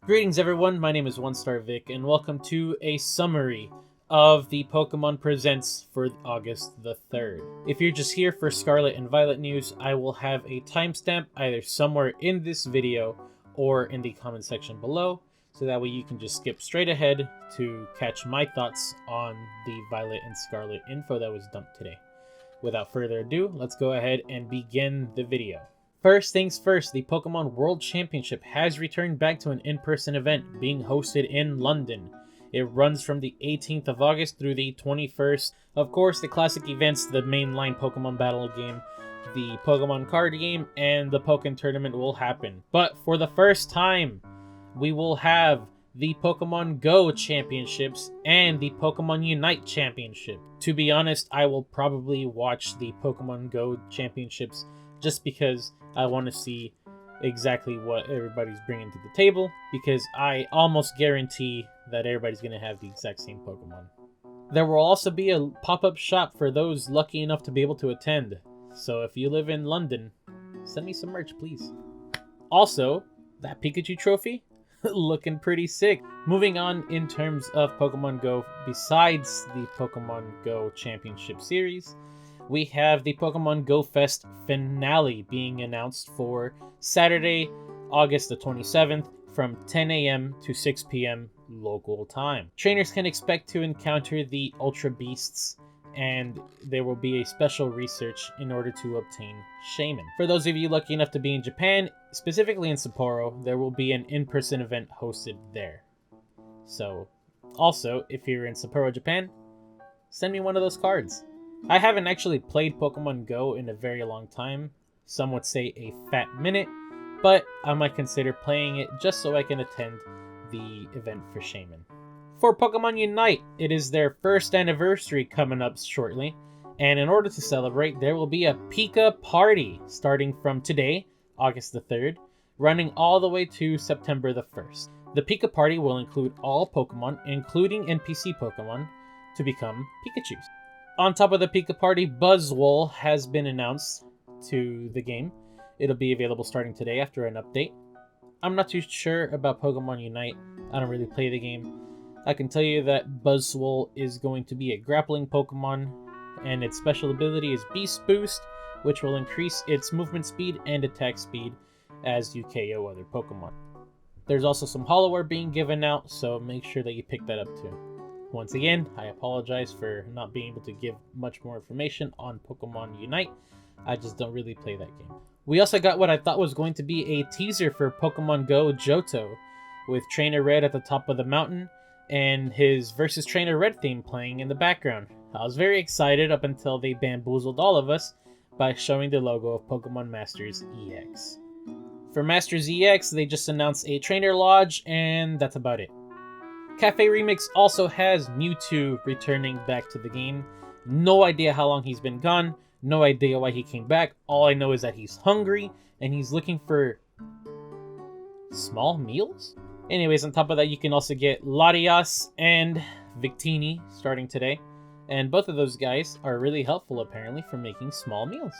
Greetings everyone, my name is One Star Vic, and welcome to a summary of the Pokemon Presents for August the 3rd. If you're just here for Scarlet and Violet news, I will have a timestamp either somewhere in this video or in the comment section below, so that way you can just skip straight ahead to catch my thoughts on the Violet and Scarlet info that was dumped today. Without further ado, let's go ahead and begin the video. First things first, the Pokemon World Championship has returned back to an in-person event being hosted in London. It runs from the 18th of August through the 21st. Of course, the classic events, the mainline Pokemon Battle game, the Pokemon card game, and the Pokken Tournament will happen. But for the first time, we will have the Pokemon Go Championships and the Pokemon Unite Championship. To be honest, I will probably watch the Pokemon Go Championships just because I want to see exactly what everybody's bringing to the table, because I almost guarantee that everybody's going to have the exact same Pokemon. There will also be a pop-up shop for those lucky enough to be able to attend, so if you live in London, send me some merch, please. Also, that Pikachu trophy? Looking pretty sick. Moving on in terms of Pokemon Go, besides the Pokemon Go Championship Series, we have the Pokemon Go Fest finale being announced for Saturday, August the 27th from 10 a.m. to 6 p.m. local time. Trainers can expect to encounter the Ultra Beasts, and there will be a special research in order to obtain Shaman. For those of you lucky enough to be in Japan, specifically in Sapporo, there will be an in-person event hosted there. So, also, if you're in Sapporo, Japan, send me one of those cards. I haven't actually played Pokemon Go in a very long time, some would say a fat minute, but I might consider playing it just so I can attend the event for Shaman. For Pokemon Unite, it is their first anniversary coming up shortly, and in order to celebrate, there will be a Pika Party starting from today, August the 3rd, running all the way to September the 1st. The Pika Party will include all Pokemon, including NPC Pokemon, to become Pikachus. On top of the Pika Party, Buzzwole has been announced to the game. It'll be available starting today after an update. I'm not too sure about Pokemon Unite. I don't really play the game. I can tell you that Buzzwole is going to be a grappling Pokemon, and its special ability is Beast Boost, which will increase its movement speed and attack speed as you KO other Pokemon. There's also some Holoware being given out, so make sure that you pick that up too. Once again, I apologize for not being able to give much more information on Pokemon Unite. I just don't really play that game. We also got what I thought was going to be a teaser for Pokemon Go Johto, with Trainer Red at the top of the mountain and his versus Trainer Red theme playing in the background. I was very excited up until they bamboozled all of us by showing the logo of Pokemon Masters EX. For Masters EX, they just announced a Trainer Lodge, and that's about it. Cafe Remix also has Mewtwo returning back to the game. No idea how long he's been gone. No idea why he came back. All I know is that he's hungry and he's looking for small meals? Anyways, on top of that, you can also get Latias and Victini starting today. And both of those guys are really helpful, apparently, for making small meals.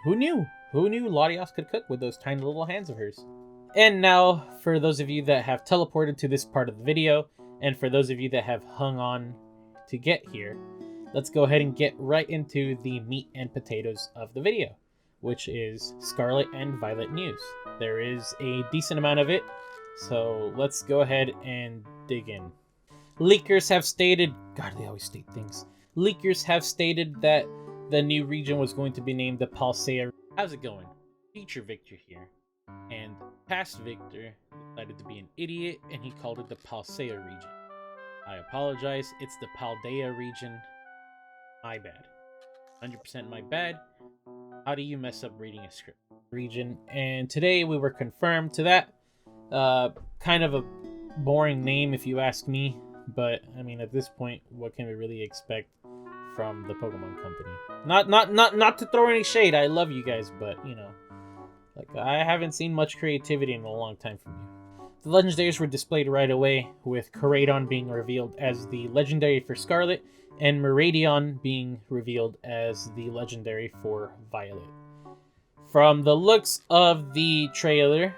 Who knew? Who knew Latias could cook with those tiny little hands of hers? And now, for those of you that have teleported to this part of the video, and for those of you that have hung on to get here, let's go ahead and get right into the meat and potatoes of the video, which is Scarlet and Violet news. There is a decent amount of it, so let's go ahead and dig in. Leakers have stated, God, they always state things. Leakers have stated that the new region was going to be named the Palsea. How's it going? Future Victor here. And past Victor decided to be an idiot, and he called it the Palsea region. I apologize, it's the Paldea region. My bad. 100% my bad. How do you mess up reading a script? Region. And today we were confirmed to that. Kind of a boring name if you ask me, but I mean at this point, what can we really expect from the Pokemon Company? Not to throw any shade. I love you guys, but you know, like I haven't seen much creativity in a long time from you. The legendaries were displayed right away, with Koraidon being revealed as the legendary for Scarlet, and Miraidon being revealed as the legendary for Violet. From the looks of the trailer,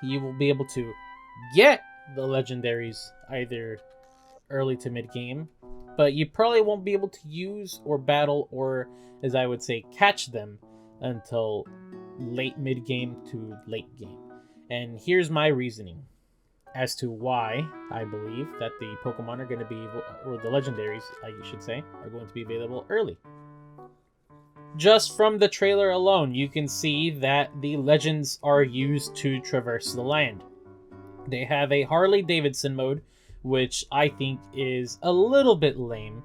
you will be able to get the legendaries either early to mid-game, but you probably won't be able to use or battle or, as I would say, catch them until late mid-game to late game. And here's my reasoning as to why I believe that the Pokemon are going to be able, or the legendaries, I should say, are going to be available early. Just from the trailer alone, you can see that the legends are used to traverse the land. They have a Harley-Davidson mode, which I think is a little bit lame,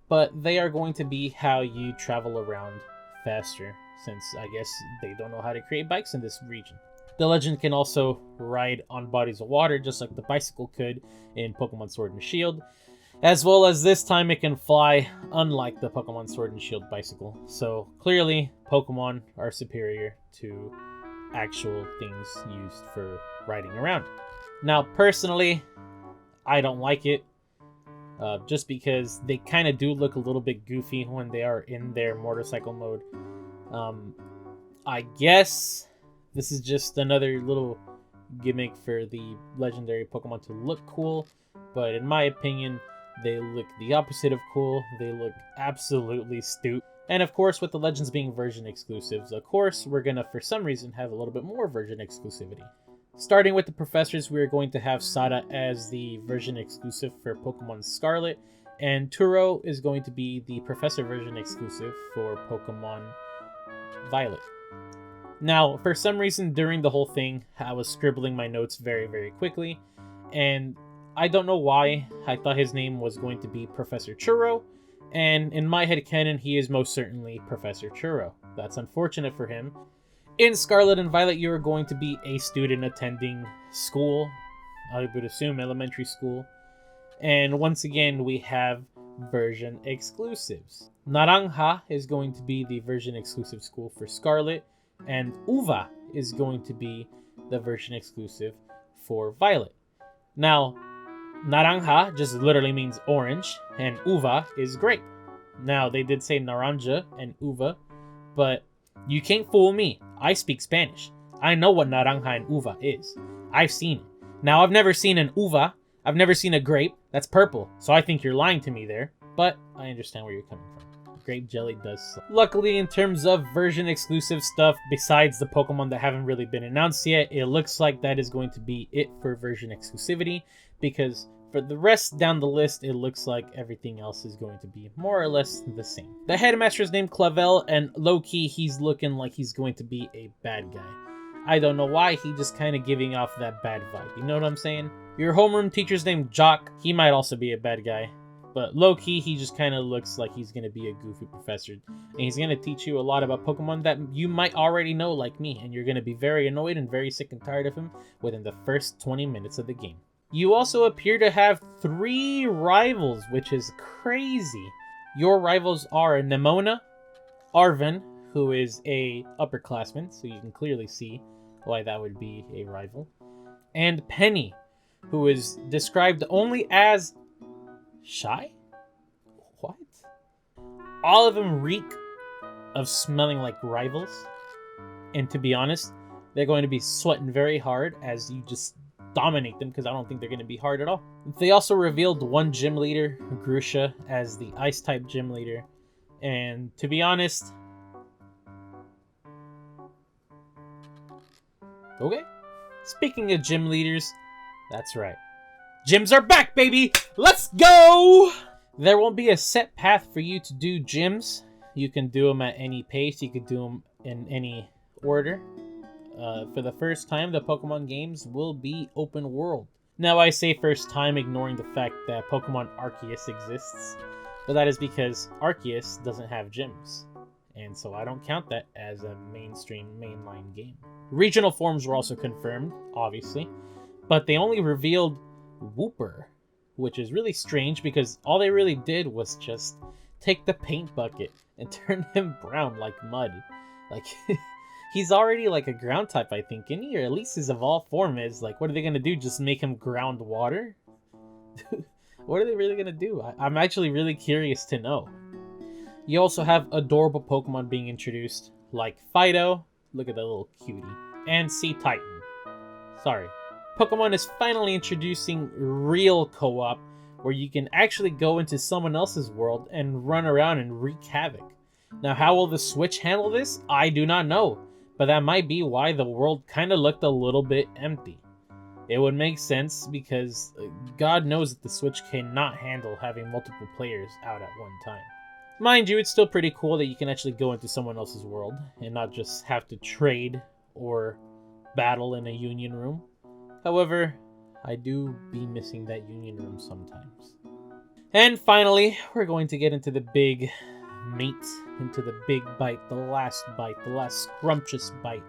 but they are going to be how you travel around faster, since I guess they don't know how to create bikes in this region. The legend can also ride on bodies of water, just like the bicycle could in Pokemon Sword and Shield, as well as this time it can fly, unlike the Pokemon Sword and Shield bicycle. So clearly, Pokemon are superior to actual things used for riding around. Now, personally, I don't like it, just because they kind of do look a little bit goofy when they are in their motorcycle mode. I guess this is just another little gimmick for the legendary Pokemon to look cool, but in my opinion, they look the opposite of cool. They look absolutely stupid. And of course, with the Legends being version exclusives, of course, we're gonna, for some reason, have a little bit more version exclusivity. Starting with the professors, we're going to have Sada as the version exclusive for Pokemon Scarlet, and Turo is going to be the professor version exclusive for Pokemon Violet. Now, for some reason, during the whole thing, I was scribbling my notes very, very quickly, and I don't know why. I thought his name was going to be Professor Churro, and in my headcanon, he is most certainly Professor Churro. That's unfortunate for him. In Scarlet and Violet, you are going to be a student attending school, I would assume elementary school, and once again, we have version exclusives. Naranja is going to be the version exclusive school for Scarlet, and Uva is going to be the version exclusive for Violet. Now, Naranja just literally means orange, and Uva is grape. Now, they did say Naranja and Uva, but you can't fool me. I speak Spanish. I know what Naranja and Uva is. I've seen it. Now, I've never seen an Uva. I've never seen a grape. That's purple, so I think you're lying to me there, but I understand where you're coming from. Grape jelly does suck. Luckily, in terms of version exclusive stuff, besides the Pokemon that haven't really been announced yet, it looks like that is going to be it for version exclusivity, because for the rest down the list, it looks like everything else is going to be more or less the same. The headmaster is named Clavel, and low-key, he's looking like he's going to be a bad guy. I don't know why, he just kind of giving off that bad vibe, you know what I'm saying? Your homeroom teacher's named Jock, he might also be a bad guy. But low-key, he just kind of looks like he's going to be a goofy professor. And he's going to teach you a lot about Pokemon that you might already know, like me. And you're going to be very annoyed and very sick and tired of him within the first 20 minutes of the game. You also appear to have 3 rivals, which is crazy. Your rivals are Nemona, Arven, who is a upperclassman, so you can clearly see why that would be a rival, and Penny, who is described only as shy? What? All of them reek of smelling like rivals. And to be honest, they're going to be sweating very hard as you just dominate them, because I don't think they're going to be hard at all. They also revealed one gym leader, Grusha, as the Ice-type gym leader. And to be honest... Okay. Speaking of gym leaders, that's right. Gyms are back, baby! Let's go! There won't be a set path for you to do gyms. You can do them at any pace. You can do them in any order. For the first time, the Pokemon games will be open world. Now, I say first time, ignoring the fact that Pokemon Arceus exists. But that is because Arceus doesn't have gyms. And so I don't count that as a mainstream mainline game. Regional forms were also confirmed, obviously. But they only revealed Wooper, which is really strange because all they really did was just take the paint bucket and turn him brown like mud. Like, he's already like a ground type, I think, isn't he? Or at least his evolved form is. Like, what are they gonna do? Just make him ground water? What are they really gonna do? I'm actually really curious to know. You also have adorable Pokemon being introduced, like Fido, look at that little cutie, and Sea Titan. Sorry, Pokemon is finally introducing real co-op, where you can actually go into someone else's world and run around and wreak havoc. Now, how will the Switch handle this? I do not know, but that might be why the world kind of looked a little bit empty. It would make sense because God knows that the Switch cannot handle having multiple players out at one time. Mind you, it's still pretty cool that you can actually go into someone else's world and not just have to trade or battle in a union room. However, I do be missing that union room sometimes. And finally, we're going to get into the big meat, into the big bite, the last scrumptious bite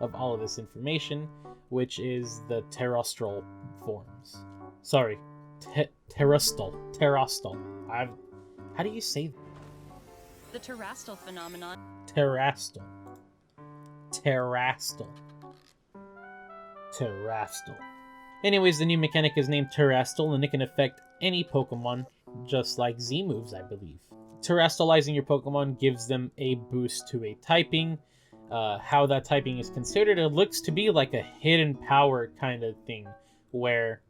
of all of this information, which is the terrestrial forms. Sorry, terrestrial. How do you say that? The terrestrial phenomenon. Terrestrial. Anyways, the new mechanic is named Terrestrial, and it can affect any Pokemon, just like Z moves, I believe. Terrestrializing your Pokemon gives them a boost to a typing. How that typing is considered, it looks to be like a hidden power kind of thing, where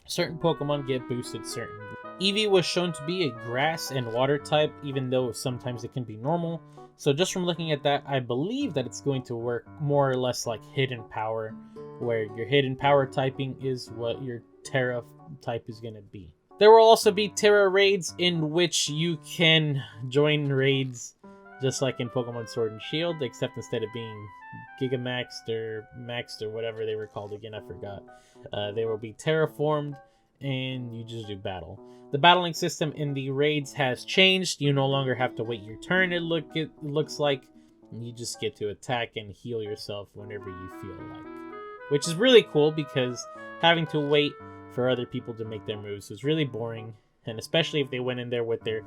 certain Pokemon get boosted certain. Eevee was shown to be a grass and water type, even though sometimes it can be normal. So just from looking at that, I believe that it's going to work more or less like hidden power, where your hidden power typing is what your Terra type is going to be. There will also be Terra raids, in which you can join raids just like in Pokemon Sword and Shield, except instead of being Gigamaxed or Maxed or whatever they were called again, I forgot. They will be terraformed, and you just do battle. The battling system in the raids has changed. You no longer have to wait your turn, it looks like. You just get to attack and heal yourself whenever you feel like. Which is really cool, because having to wait for other people to make their moves was really boring. And especially if they went in there with their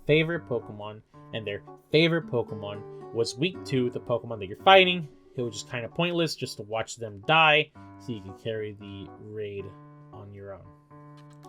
favorite Pokemon, and their favorite Pokemon was weak to the Pokemon that you're fighting, it was just kind of pointless just to watch them die, so you can carry the raid on your own.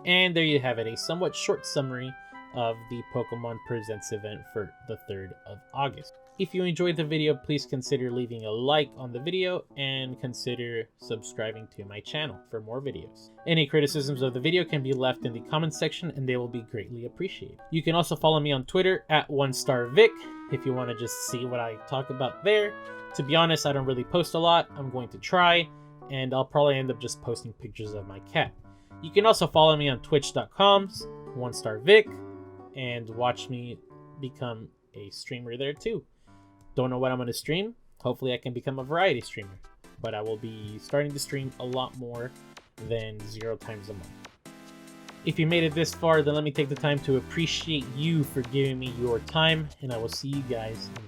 And there you have it, a somewhat short summary of the Pokemon Presents event for the 3rd of August. If you enjoyed the video, please consider leaving a like on the video and consider subscribing to my channel for more videos. Any criticisms of the video can be left in the comments section, and they will be greatly appreciated. You can also follow me on Twitter at 1starvic if you want to just see what I talk about there. To be honest, I don't really post a lot. I'm going to try, and I'll probably end up just posting pictures of my cat. You can also follow me on twitch.com/1starvic and watch me become a streamer there too. Don't know what I'm going to stream. Hopefully I can become a variety streamer, but I will be starting to stream a lot more than 0 times a month. If you made it this far, then let me take the time to appreciate you for giving me your time, and I will see you guys in